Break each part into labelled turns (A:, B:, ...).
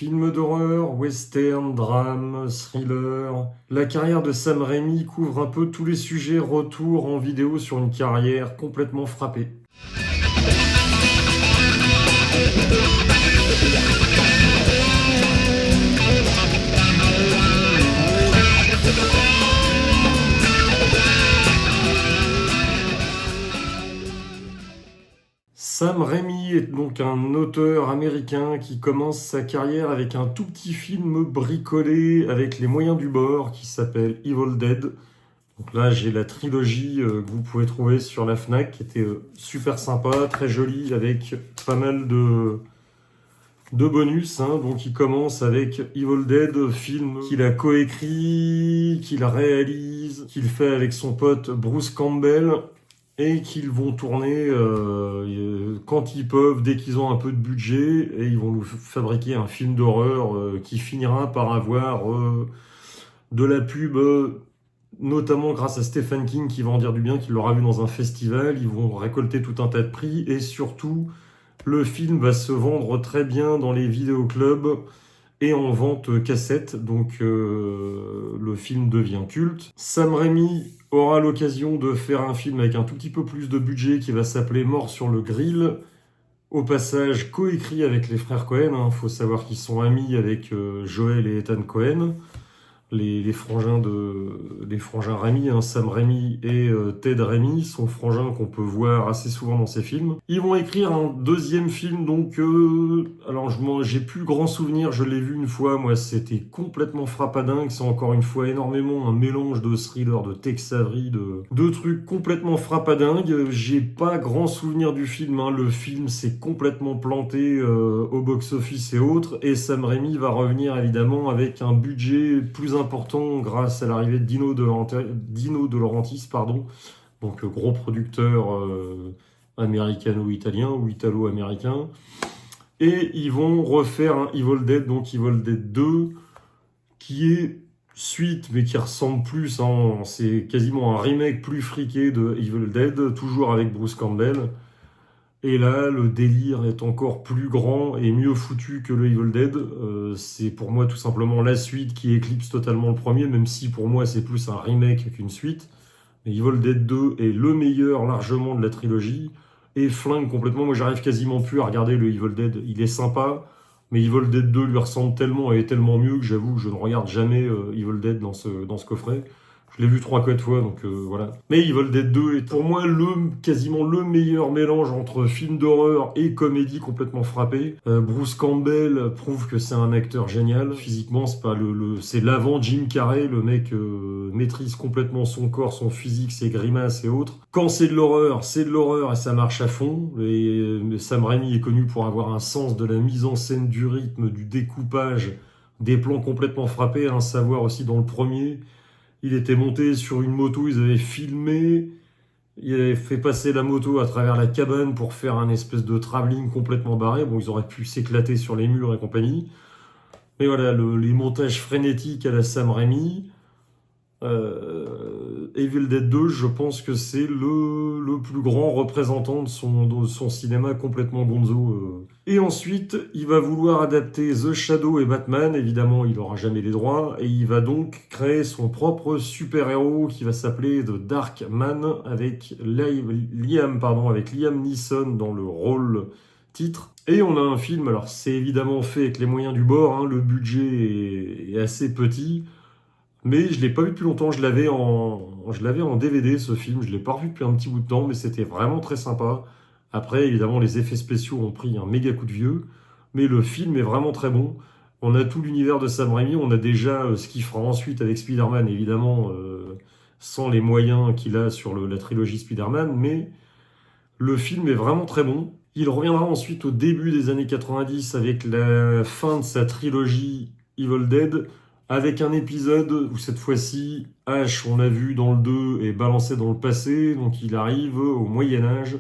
A: Film d'horreur, western, drame, thriller. La carrière de Sam Raimi couvre un peu tous les sujets, retour en vidéo sur une carrière complètement frappée. Sam Raimi est donc un auteur américain qui commence sa carrière avec un tout petit film bricolé avec les moyens du bord qui s'appelle Evil Dead. Donc là, j'ai la trilogie que vous pouvez trouver sur la Fnac qui était super sympa, très jolie avec pas mal de bonus. Donc il commence avec Evil Dead, film qu'il a coécrit, qu'il réalise, qu'il fait avec son pote Bruce Campbell et qu'ils vont tourner quand ils peuvent, dès qu'ils ont un peu de budget, et ils vont nous fabriquer un film d'horreur qui finira par avoir de la pub, notamment grâce à Stephen King qui va en dire du bien, qui l'aura vu dans un festival. Ils vont récolter tout un tas de prix et surtout, le film va se vendre très bien dans les vidéoclubs et en vente cassette, donc le film devient culte. Sam Raimi aura l'occasion de faire un film avec un tout petit peu plus de budget qui va s'appeler Mort sur le grill, au passage coécrit avec les frères Cohen. Faut savoir qu'ils sont amis avec Joel et Ethan Cohen, les frangins Raimi, Sam Raimi et Ted Raimi, sont frangins qu'on peut voir assez souvent dans ces films. Ils vont écrire un deuxième film, donc alors j'ai plus grand souvenir, je l'ai vu une fois, moi c'était complètement frappadingue, c'est encore une fois énormément un mélange de thriller, de Tex Avery, de trucs complètement frappadingue. J'ai pas grand souvenir du film, le film s'est complètement planté au box-office et autres, et Sam Raimi va revenir évidemment avec un budget plus important grâce à l'arrivée de Dino De Laurentiis, donc gros producteur américano-italien ou italo-américain. Et ils vont refaire un Evil Dead, donc Evil Dead 2, qui est suite, mais qui ressemble plus, c'est quasiment un remake plus friqué de Evil Dead, toujours avec Bruce Campbell. Et là, le délire est encore plus grand et mieux foutu que le Evil Dead. C'est pour moi tout simplement la suite qui éclipse totalement le premier, même si pour moi c'est plus un remake qu'une suite. Mais Evil Dead 2 est le meilleur largement de la trilogie et flingue complètement. Moi j'arrive quasiment plus à regarder le Evil Dead. Il est sympa, mais Evil Dead 2 lui ressemble tellement et est tellement mieux que j'avoue que je ne regarde jamais Evil Dead dans ce coffret. Je l'ai vu 3-4 fois, donc voilà. Mais Evil Dead 2 est pour moi quasiment le meilleur mélange entre film d'horreur et comédie complètement frappée. Bruce Campbell prouve que c'est un acteur génial. Physiquement, c'est pas c'est l'avant Jim Carrey. Le mec maîtrise complètement son corps, son physique, ses grimaces et autres. Quand c'est de l'horreur et ça marche à fond. Et Sam Raimi est connu pour avoir un sens de la mise en scène, du rythme, du découpage, des plans complètement frappés. Savoir aussi dans le premier. Il était monté sur une moto, ils avaient filmé, il avait fait passer la moto à travers la cabane pour faire un espèce de travelling complètement barré. Bon, ils auraient pu s'éclater sur les murs et compagnie. Mais voilà, les montages frénétiques à la Sam Raimi. Evil Dead 2, je pense que c'est le plus grand représentant de son cinéma complètement gonzo. Et ensuite, il va vouloir adapter The Shadow et Batman. Évidemment, il n'aura jamais les droits. Et il va donc créer son propre super-héros qui va s'appeler The Dark Man avec Liam Neeson dans le rôle titre. Et on a un film, alors c'est évidemment fait avec les moyens du bord, le budget est assez petit. Mais je l'ai pas vu depuis longtemps, je l'avais en DVD ce film, je l'ai pas revu depuis un petit bout de temps, mais c'était vraiment très sympa. Après, évidemment, les effets spéciaux ont pris un méga coup de vieux, mais le film est vraiment très bon. On a tout l'univers de Sam Raimi, on a déjà ce qu'il fera ensuite avec Spider-Man, évidemment, sans les moyens qu'il a sur la trilogie Spider-Man, mais le film est vraiment très bon. Il reviendra ensuite au début des années 90 avec la fin de sa trilogie Evil Dead, avec un épisode où cette fois-ci, Ash, on l'a vu dans le 2, est balancé dans le passé, donc il arrive au Moyen-Âge,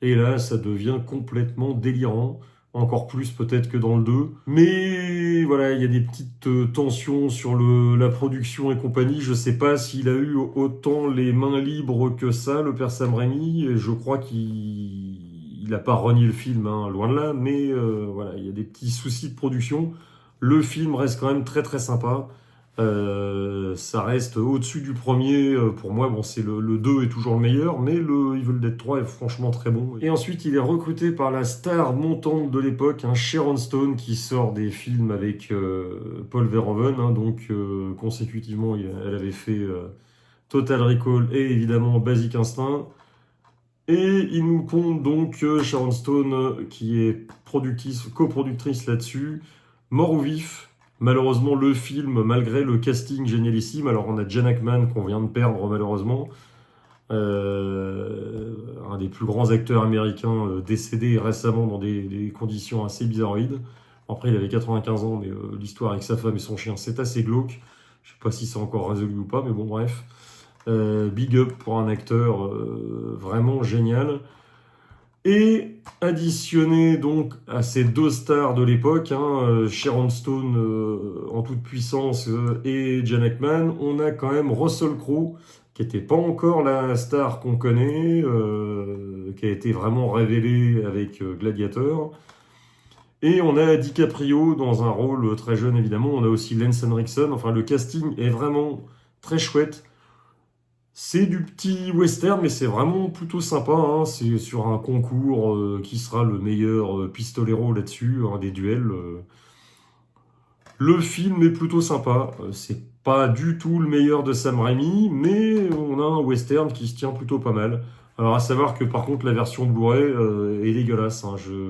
A: et là, ça devient complètement délirant, encore plus peut-être que dans le 2. Mais voilà, il y a des petites tensions sur la production et compagnie. Je sais pas s'il a eu autant les mains libres que ça, le père Sam Raimi, et je crois qu'il n'a pas renié le film, loin de là, mais voilà, il y a des petits soucis de production. Le film reste quand même très très sympa. Ça reste au-dessus du premier. Pour moi, bon, le 2 est toujours le meilleur, mais le Evil Dead 3 est franchement très bon. Et ensuite, il est recruté par la star montante de l'époque, Sharon Stone, qui sort des films avec Paul Verhoeven. Donc, consécutivement, elle avait fait Total Recall et évidemment Basic Instinct. Et il nous compte donc Sharon Stone, qui est coproductrice là-dessus, mort ou vif. Malheureusement, le film, malgré le casting génialissime, alors on a Gene Hackman qu'on vient de perdre malheureusement, un des plus grands acteurs américains décédé récemment dans des conditions assez bizarroïdes. Après, il avait 95 ans, mais l'histoire avec sa femme et son chien, c'est assez glauque. Je sais pas si c'est encore résolu ou pas, mais bon, bref. Big up pour un acteur vraiment génial. Et additionné donc à ces deux stars de l'époque, Sharon Stone en toute puissance et Gene Hackman, on a quand même Russell Crowe, qui n'était pas encore la star qu'on connaît, qui a été vraiment révélé avec Gladiator. Et on a DiCaprio dans un rôle très jeune évidemment, on a aussi Lance Henriksen, enfin le casting est vraiment très chouette. C'est du petit western, mais c'est vraiment plutôt sympa. C'est sur un concours qui sera le meilleur pistolero là-dessus, des duels. Le film est plutôt sympa. C'est pas du tout le meilleur de Sam Raimi, mais on a un western qui se tient plutôt pas mal. Alors à savoir que par contre la version Blu-ray est dégueulasse.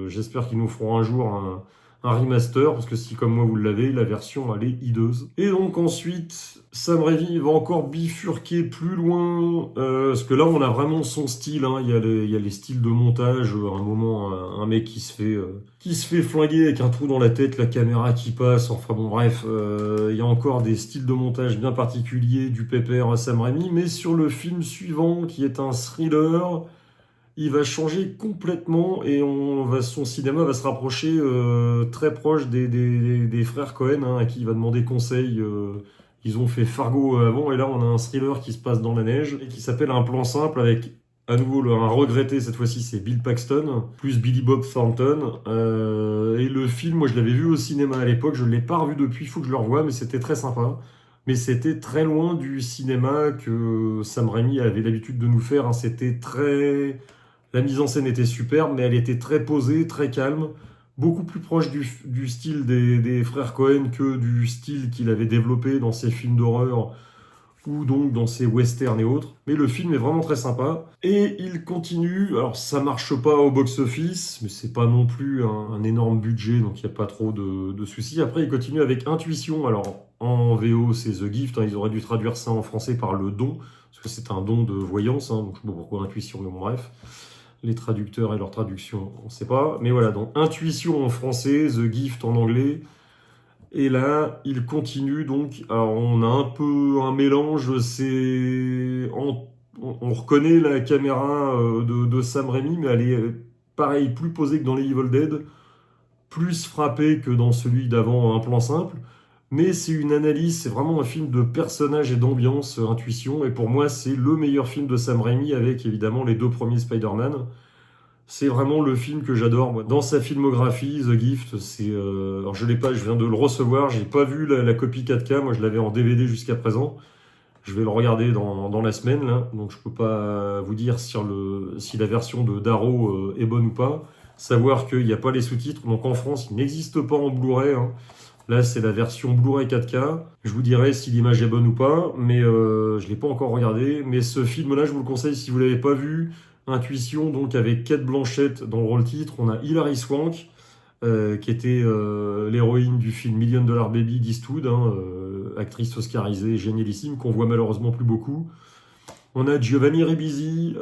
A: J'espère qu'ils nous feront un jour un remaster, parce que si comme moi vous l'avez, la version elle est hideuse. Et donc ensuite, Sam Raimi va encore bifurquer plus loin, parce que là on a vraiment son style. Il y a les styles de montage. À un moment, un mec qui se fait flinguer avec un trou dans la tête, la caméra qui passe. Enfin bon bref, il y a encore des styles de montage bien particuliers du pépère Sam Raimi. Mais sur le film suivant, qui est un thriller, il va changer complètement et son cinéma va se rapprocher très proche des frères Cohen, à qui il va demander conseil. Ils ont fait Fargo avant et là on a un thriller qui se passe dans la neige et qui s'appelle Un plan simple avec à nouveau un regretté, cette fois-ci c'est Bill Paxton, plus Billy Bob Thornton. Et le film, moi je l'avais vu au cinéma à l'époque, je ne l'ai pas revu depuis, il faut que je le revoie, mais c'était très sympa. Mais c'était très loin du cinéma que Sam Raimi avait l'habitude de nous faire. C'était très... La mise en scène était superbe, mais elle était très posée, très calme, beaucoup plus proche du style des frères Cohen que du style qu'il avait développé dans ses films d'horreur ou donc dans ses westerns et autres. Mais le film est vraiment très sympa. Et il continue, alors ça marche pas au box-office, mais c'est pas non plus un énorme budget, donc il n'y a pas trop de soucis. Après, il continue avec Intuition. Alors en VO, c'est The Gift, ils auraient dû traduire ça en français par le don, parce que c'est un don de voyance, donc je sais pas pourquoi Intuition, mais bon, bref. Les traducteurs et leur traduction, on ne sait pas. Mais voilà, donc Intuition en français, The Gift en anglais. Et là, il continue donc. Alors, on a un peu un mélange. On reconnaît la caméra de Sam Raimi, mais elle est pareil, plus posée que dans les Evil Dead, plus frappée que dans celui d'avant, Un plan simple. Mais c'est une analyse, c'est vraiment un film de personnage et d'ambiance, Intuition. Et pour moi, c'est le meilleur film de Sam Raimi avec évidemment les deux premiers Spider-Man. C'est vraiment le film que j'adore, moi. Dans sa filmographie, The Gift, alors je l'ai pas, je viens de le recevoir, j'ai pas vu la copie 4K, moi je l'avais en DVD jusqu'à présent. Je vais le regarder dans la semaine, là, donc je peux pas vous dire si la version de Darrow est bonne ou pas. Savoir qu'il n'y a pas les sous-titres, donc en France, il n'existe pas en Blu-ray. Là, c'est la version Blu-ray 4K. Je vous dirai si l'image est bonne ou pas, mais je l'ai pas encore regardé. Mais ce film-là, je vous le conseille si vous l'avez pas vu. Intuition, donc avec Cate Blanchett dans le rôle titre. On a Hilary Swank, qui était l'héroïne du film Million Dollar Baby d'Eastwood, actrice oscarisée, génialissime, qu'on voit malheureusement plus beaucoup. On a Giovanni Ribisi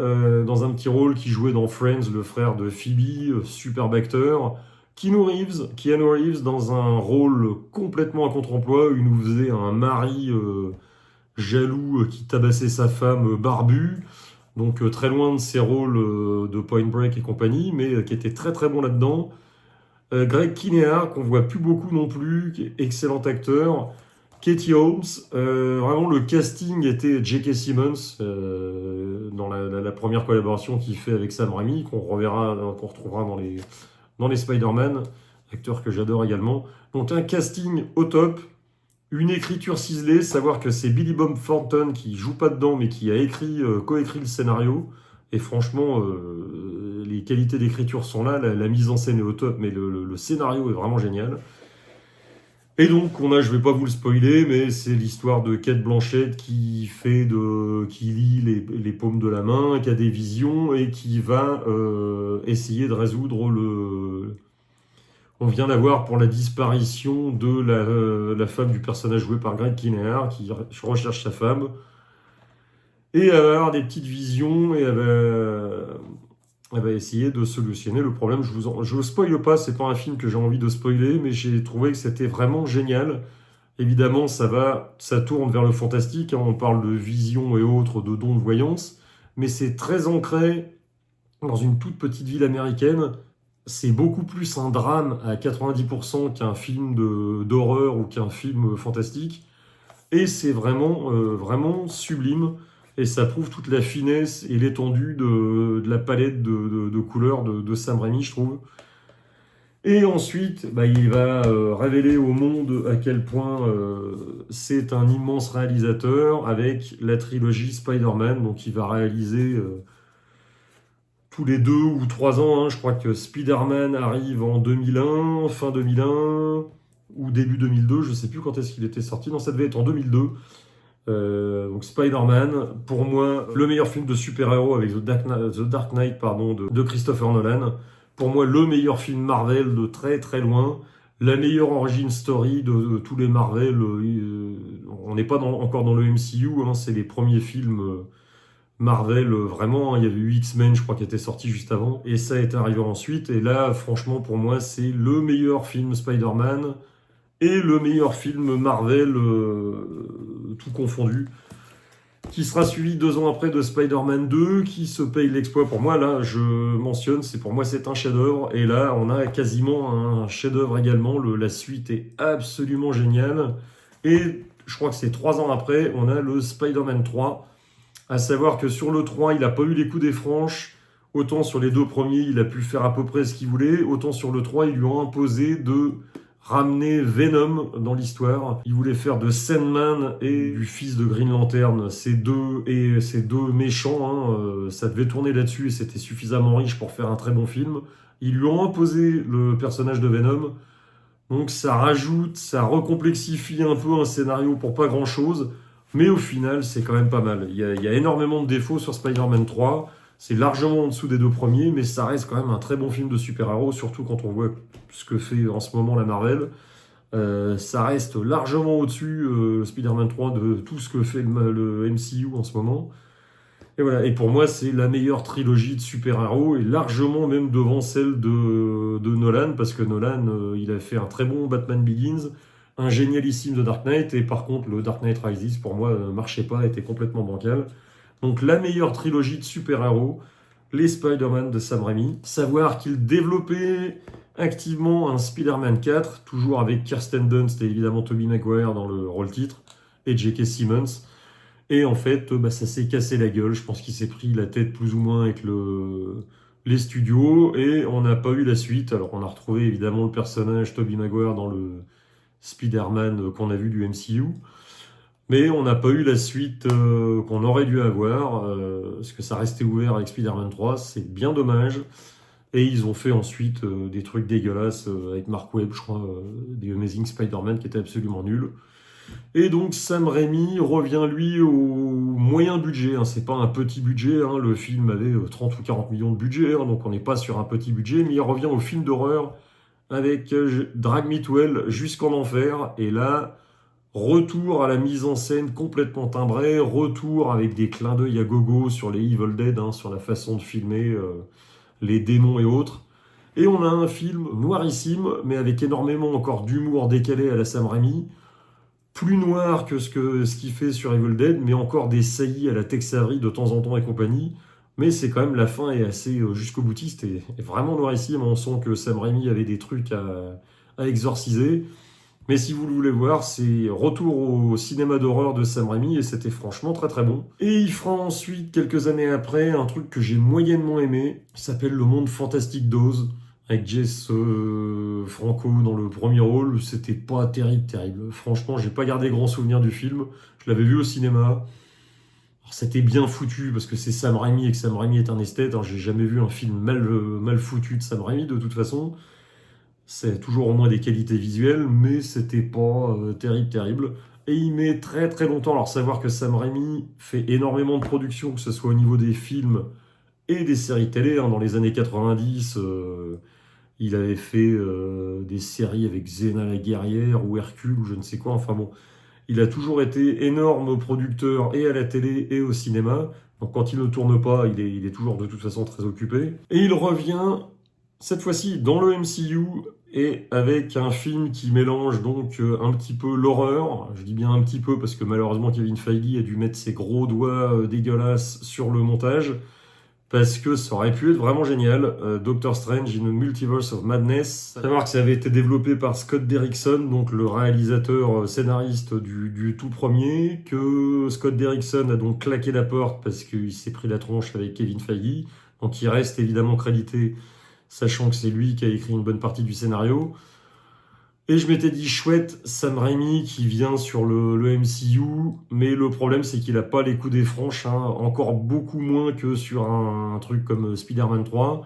A: dans un petit rôle qui jouait dans Friends, le frère de Phoebe, superbe acteur. Keanu Reeves dans un rôle complètement à contre-emploi, où il nous faisait un mari jaloux qui tabassait sa femme barbue. Donc très loin de ses rôles de Point Break et compagnie, mais qui était très très bon là-dedans. Greg Kinnear, qu'on voit plus beaucoup non plus, qui est excellent acteur. Katie Holmes, vraiment le casting était J.K. Simmons dans la première collaboration qu'il fait avec Sam Raimi, qu'on retrouvera dans les Spider-Man, acteur que j'adore également. Donc un casting au top, une écriture ciselée, savoir que c'est Billy Bob Thornton qui joue pas dedans, mais qui a coécrit le scénario. Et franchement, les qualités d'écriture sont là, la mise en scène est au top, mais le scénario est vraiment génial. Et donc, je vais pas vous le spoiler, mais c'est l'histoire de Cate Blanchett qui lit les paumes de la main, qui a des visions et qui va essayer de résoudre On vient d'avoir pour la disparition de la femme du personnage joué par Greg Kinnear, qui recherche sa femme. Et elle va avoir des petites visions et elle va essayer de solutionner le problème. Je spoile pas, c'est pas un film que j'ai envie de spoiler, mais j'ai trouvé que c'était vraiment génial. Évidemment, ça tourne vers le fantastique, hein, on parle de vision et autres, de dons de voyance, mais c'est très ancré dans une toute petite ville américaine. C'est beaucoup plus un drame à 90% qu'un film d'horreur ou qu'un film fantastique. Et c'est vraiment sublime. Et ça prouve toute la finesse et l'étendue de la palette de couleurs de Sam Raimi, je trouve. Et ensuite, il va révéler au monde à quel point c'est un immense réalisateur avec la trilogie Spider-Man. Donc il va réaliser tous les 2 ou 3 ans. Je crois que Spider-Man arrive en 2001, fin 2001 ou début 2002. Je ne sais plus quand est-ce qu'il était sorti. Non, ça devait être en 2002. Donc Spider-Man, pour moi, le meilleur film de super-héros avec The Dark Knight de Christopher Nolan. Pour moi, le meilleur film Marvel de très très loin. La meilleure origin story de tous les Marvel. On n'est pas encore dans le MCU, hein, c'est les premiers films Marvel, vraiment. Il y avait eu X-Men, je crois, qui était sorti juste avant. Et ça est arrivé ensuite. Et là, franchement, pour moi, c'est le meilleur film Spider-Man et le meilleur film Marvel, tout confondu, qui sera suivi 2 ans après de Spider-Man 2, qui se paye l'exploit. Pour moi, là, je mentionne, pour moi, c'est un chef-d'œuvre. Et là, on a quasiment un chef-d'œuvre également. La suite est absolument géniale. Et je crois que c'est 3 ans après, on a le Spider-Man 3. À savoir que sur le 3, il n'a pas eu les coups des franches. Autant sur les 2 premiers, il a pu faire à peu près ce qu'il voulait. Autant sur le 3, ils lui ont imposé de ramener Venom dans l'histoire. Il voulait faire de Sandman et du fils de Green Lantern, ces deux méchants. Ça devait tourner là-dessus et c'était suffisamment riche pour faire un très bon film. Ils lui ont imposé le personnage de Venom. Donc ça recomplexifie un peu un scénario pour pas grand-chose. Mais au final, c'est quand même pas mal. Il y a énormément de défauts sur Spider-Man 3. C'est largement en dessous des 2 premiers, mais ça reste quand même un très bon film de super-héros, surtout quand on voit ce que fait en ce moment la Marvel. Ça reste largement au-dessus, Spider-Man 3, de tout ce que fait le MCU en ce moment. Et voilà. Et pour moi, c'est la meilleure trilogie de super-héros, et largement même devant celle de Nolan, parce que Nolan, il a fait un très bon Batman Begins, un génialissime de Dark Knight, et par contre, le Dark Knight Rises, pour moi, ne marchait pas, était complètement bancal. Donc la meilleure trilogie de super-héros, les Spider-Man de Sam Raimi. Savoir qu'il développait activement un Spider-Man 4, toujours avec Kirsten Dunst et évidemment Tobey Maguire dans le rôle titre, et J.K. Simmons. Et en fait, ça s'est cassé la gueule. Je pense qu'il s'est pris la tête plus ou moins avec les studios, et on n'a pas eu la suite. Alors on a retrouvé évidemment le personnage Tobey Maguire dans le Spider-Man qu'on a vu du MCU. Mais on n'a pas eu la suite qu'on aurait dû avoir, parce que ça restait ouvert avec Spider-Man 3, c'est bien dommage. Et ils ont fait ensuite des trucs dégueulasses avec Mark Webb, je crois, des Amazing Spider-Man qui étaient absolument nuls. Et donc Sam Raimi revient lui au moyen budget, hein. C'est pas un petit budget, hein. Le film avait 30 ou 40 millions de budget, hein, donc on n'est pas sur un petit budget, mais il revient au film d'horreur avec Drag Me to Hell jusqu'en enfer, et là... Retour à la mise en scène complètement timbrée, retour avec des clins d'œil à gogo sur les Evil Dead, hein, sur la façon de filmer les démons et autres. Et on a un film noirissime, mais avec énormément encore d'humour décalé à la Sam Raimi. Plus noir que ce qu'il fait sur Evil Dead, mais encore des saillies à la Tex Avery de temps en temps et compagnie. Mais c'est quand même, la fin est assez jusqu'au boutiste et vraiment noirissime. On sent que Sam Raimi avait des trucs à exorciser. Mais si vous le voulez voir, c'est retour au cinéma d'horreur de Sam Raimi et c'était franchement très très bon. Et il fera ensuite, quelques années après, un truc que j'ai moyennement aimé, qui s'appelle Le Monde Fantastique d'Oz, avec Jess Franco dans le premier rôle, c'était pas terrible. Franchement, j'ai pas gardé grand souvenir du film. Je l'avais vu au cinéma. Alors, c'était bien foutu parce que c'est Sam Raimi et que Sam Raimi est un esthète. Alors, j'ai jamais vu un film mal foutu de Sam Raimi de toute façon. C'est toujours au moins des qualités visuelles, mais c'était pas terrible. Et il met très longtemps. Alors, savoir que Sam Raimi fait énormément de productions, que ce soit au niveau des films et des séries télé, hein. Dans les années 90, il avait fait des séries avec Xena la guerrière ou Hercule ou je ne sais quoi. Enfin bon, il a toujours été énorme producteur et à la télé et au cinéma. Donc quand il ne tourne pas, il est toujours de toute façon très occupé. Et il revient cette fois-ci dans le MCU et avec un film qui mélange donc un petit peu l'horreur. Je dis bien un petit peu parce que malheureusement Kevin Feige a dû mettre ses gros doigts dégueulasses sur le montage. Parce que ça aurait pu être vraiment génial. Doctor Strange in the Multiverse of Madness. À savoir que ça avait été développé par Scott Derrickson, donc le réalisateur scénariste du tout premier, que Scott Derrickson a donc claqué la porte parce qu'il s'est pris la tronche avec Kevin Feige. Donc il reste évidemment crédité, sachant que c'est lui qui a écrit une bonne partie du scénario. Et je m'étais dit, chouette, Sam Raimi qui vient sur le MCU, mais le problème c'est qu'il a pas les coups des franches, hein, encore beaucoup moins que sur un truc comme Spider-Man 3.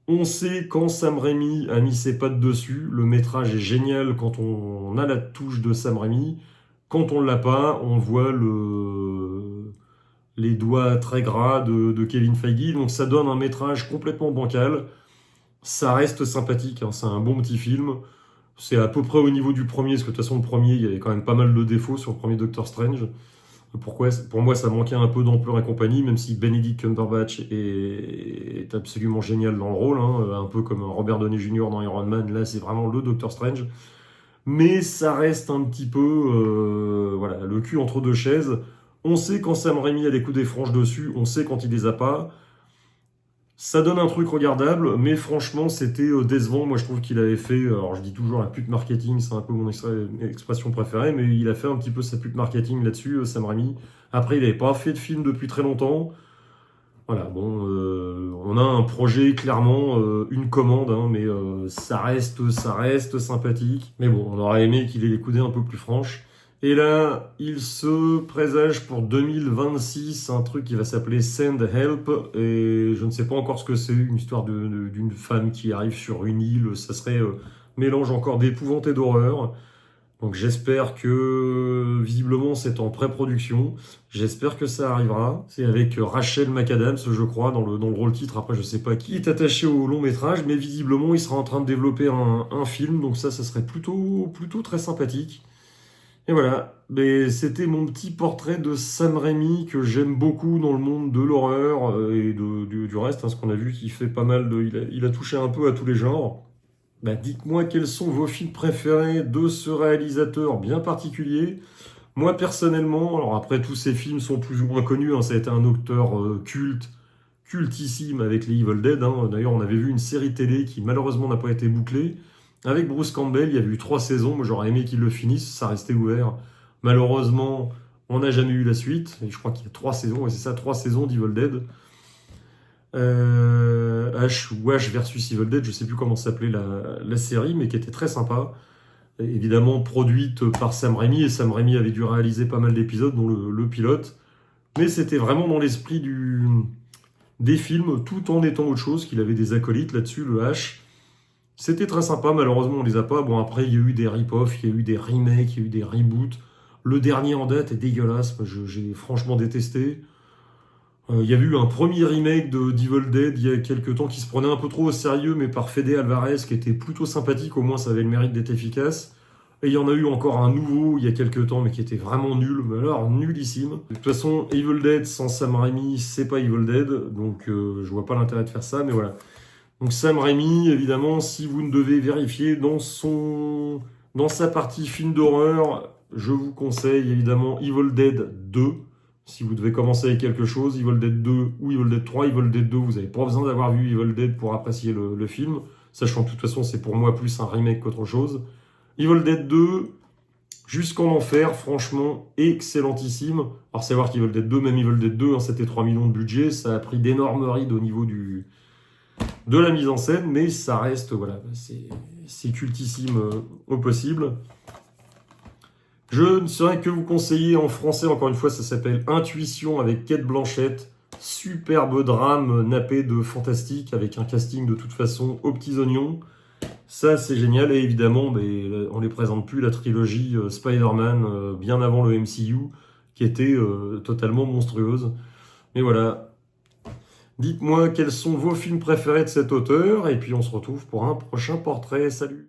A: On sait quand Sam Raimi a mis ses pattes dessus, le métrage est génial quand on a la touche de Sam Raimi. Quand on l'a pas, on voit les doigts très gras de Kevin Feige, donc ça donne un métrage complètement bancal. Ça reste sympathique, hein, c'est un bon petit film. C'est à peu près au niveau du premier, parce que de toute façon, le premier, il y avait quand même pas mal de défauts sur le premier Doctor Strange. Pourquoi? Pour moi, ça manquait un peu d'ampleur et compagnie, même si Benedict Cumberbatch est absolument génial dans le rôle, hein, un peu comme Robert Downey Jr. dans Iron Man. Là, c'est vraiment le Doctor Strange. Mais ça reste un petit peu, voilà, le cul entre deux chaises. On sait quand Sam Raimi a des coups des franges dessus, on sait quand il les a pas. Ça donne un truc regardable, mais franchement, c'était décevant. Moi, je trouve qu'il avait fait, alors je dis toujours la pute marketing, c'est un peu mon expression préférée, mais il a fait un petit peu sa pute marketing là-dessus, Sam Raimi. Après, il n'avait pas fait de film depuis très longtemps. Voilà, bon, on a un projet, clairement, une commande, hein, mais ça reste sympathique. Mais bon, on aurait aimé qu'il ait les coudées un peu plus franches. Et là, il se présage pour 2026 un truc qui va s'appeler Send Help. Et je ne sais pas encore ce que c'est, une histoire d'une femme qui arrive sur une île. Ça serait mélange encore d'épouvante et d'horreur. Donc j'espère que, visiblement, c'est en pré-production. J'espère que ça arrivera. C'est avec Rachel McAdams, je crois, dans le rôle titre. Après, je sais pas qui est attaché au long métrage, mais visiblement, il sera en train de développer un film. Donc ça serait plutôt très sympathique. Et voilà, mais c'était mon petit portrait de Sam Raimi que j'aime beaucoup dans le monde de l'horreur et du reste, hein, ce qu'on a vu qu'il fait pas mal de... Il a touché un peu à tous les genres. Bah, dites-moi quels sont vos films préférés de ce réalisateur bien particulier. Moi personnellement, alors après tous ces films sont plus ou moins connus, hein, ça a été un auteur cultissime avec les Evil Dead, hein. D'ailleurs, on avait vu une série télé qui malheureusement n'a pas été bouclée. Avec Bruce Campbell, il y a eu 3 saisons. Moi, j'aurais aimé qu'il le finisse, ça restait ouvert. Malheureusement, on n'a jamais eu la suite. Et je crois qu'il y a 3 saisons, et c'est ça, 3 saisons d'Evil Dead. Ash ou Ash versus Evil Dead, je sais plus comment s'appelait la série, mais qui était très sympa. Et évidemment, produite par Sam Raimi, et Sam Raimi avait dû réaliser pas mal d'épisodes, dont le pilote. Mais c'était vraiment dans l'esprit des films, tout en étant autre chose, qu'il avait des acolytes là-dessus, le H. C'était très sympa, malheureusement on les a pas. Bon, après il y a eu des rip-offs, il y a eu des remakes, il y a eu des reboots. Le dernier en date est dégueulasse, moi, j'ai franchement détesté. Il y avait eu un premier remake de Evil Dead il y a quelques temps qui se prenait un peu trop au sérieux, mais par Fede Alvarez, qui était plutôt sympathique, au moins ça avait le mérite d'être efficace. Et il y en a eu encore un nouveau il y a quelques temps, mais qui était vraiment nul, mais alors nullissime. De toute façon, Evil Dead sans Sam Raimi, c'est pas Evil Dead, donc je vois pas l'intérêt de faire ça, mais voilà. Donc Sam Raimi, évidemment, si vous ne devez vérifier dans sa partie film d'horreur, je vous conseille évidemment Evil Dead 2. Si vous devez commencer avec quelque chose, Evil Dead 2 ou Evil Dead 3. Evil Dead 2, vous n'avez pas besoin d'avoir vu Evil Dead pour apprécier le film, sachant que de toute façon c'est pour moi plus un remake qu'autre chose. Evil Dead 2, jusqu'en enfer, franchement, excellentissime. Alors savoir qu'Evil Dead 2, même Evil Dead 2, hein, c'était 3 millions de budget, ça a pris d'énormes rides au niveau de la mise en scène, mais ça reste, voilà, c'est cultissime au possible. Je ne saurais que vous conseiller en français, encore une fois, ça s'appelle Intuition avec Cate Blanchett. Superbe drame nappé de fantastique avec un casting de toute façon aux petits oignons. Ça, c'est génial. Et évidemment, on les présente plus, la trilogie Spider-Man bien avant le MCU, qui était totalement monstrueuse. Mais voilà. Dites-moi quels sont vos films préférés de cet auteur, et puis on se retrouve pour un prochain portrait. Salut!